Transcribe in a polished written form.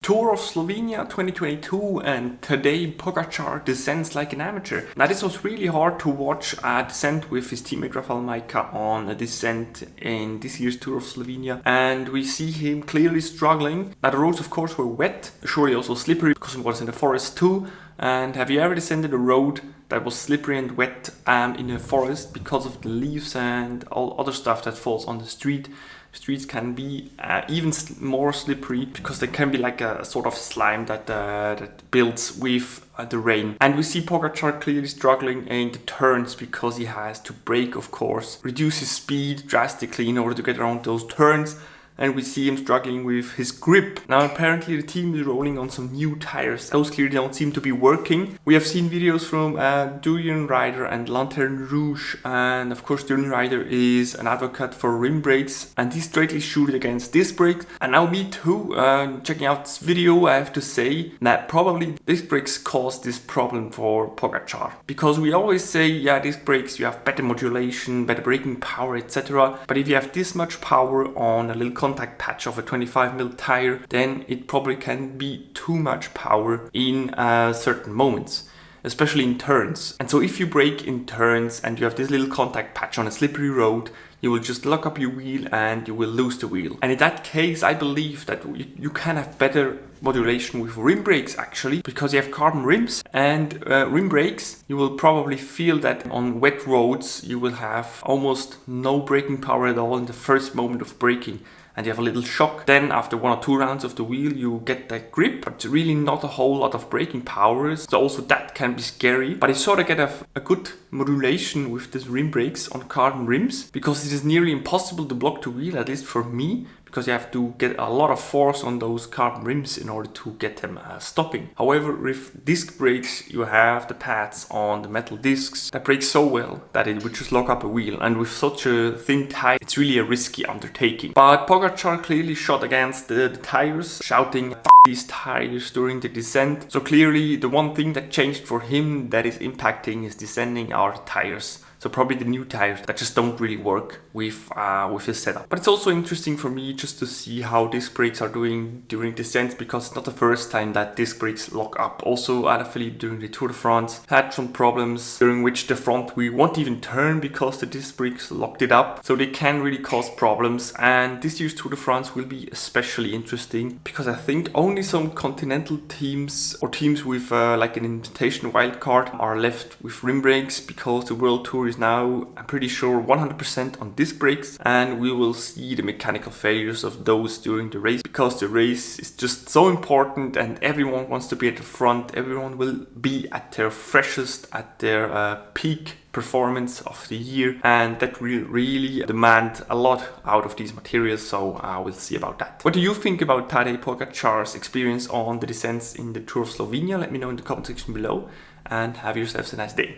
Tour of Slovenia 2022 and Tadej Pogačar descends like an amateur. Now this was really hard to watch a descent with his teammate Rafael Majka on a descent in this year's Tour of Slovenia, and we see him clearly struggling. Now the roads of course were wet, surely also slippery because it was in the forest too. And have you ever descended a road that was slippery and wet in a forest because of the leaves and all other stuff that falls on the street? Streets can be even more slippery because there can be like a sort of slime that builds with the rain. And we see Pogačar clearly struggling in the turns because he has to brake, of course, reduce his speed drastically in order to get around those turns. And we see him struggling with his grip. Now apparently the team is rolling on some new tires. Those clearly don't seem to be working. We have seen videos from Durian Rider and Lanterne Rouge, and of course Durian Rider is an advocate for rim brakes, and he straightly shoot against disc brakes. And now me too, checking out this video, I have to say that probably disc brakes caused this problem for Pogačar. Because we always say, yeah, disc brakes, you have better modulation, better braking power, etc. But if you have this much power on a little contact patch of a 25mm tire, then it probably can be too much power in certain moments, especially in turns. And so if you brake in turns and you have this little contact patch on a slippery road, you will just lock up your wheel and you will lose the wheel. And in that case, I believe that you can have better modulation with rim brakes actually, because you have carbon rims, and rim brakes, you will probably feel that on wet roads you will have almost no braking power at all in the first moment of braking. And you have a little shock. Then after 1 or 2 rounds of the wheel you get that grip, but really not a whole lot of braking power. So also that can be scary. But I sort of get a good modulation with these rim brakes on carbon rims, because it is nearly impossible to block the wheel, at least for me, because you have to get a lot of force on those carbon rims in order to get them stopping. However, with disc brakes, you have the pads on the metal discs that brake so well that it would just lock up a wheel. And with such a thin tire, it's really a risky undertaking. But Pogačar clearly shot against the tires, shouting "F these tires" during the descent. So clearly the one thing that changed for him that is impacting his descending are tires. So probably the new tires that just don't really work with his setup. But it's also interesting for me just to see how disc brakes are doing during descents, because it's not the first time that disc brakes lock up. Also Alaphilippe during the Tour de France had some problems during which the front wheel won't even turn because the disc brakes locked it up. So they can really cause problems, and this year's Tour de France will be especially interesting because I think only some continental teams or teams with like an invitation wildcard are left with rim brakes, because the World Tour is now, I'm pretty sure, 100% on disc brakes, and we will see the mechanical failures of those during the race, because the race is just so important and everyone wants to be at the front. Everyone will be at their freshest, at their peak performance of the year, and that will really demand a lot out of these materials, so we'll see about that. What do you think about Tadej Pogačar's experience on the descents in the Tour of Slovenia? Let me know in the comment section below, and have yourselves a nice day.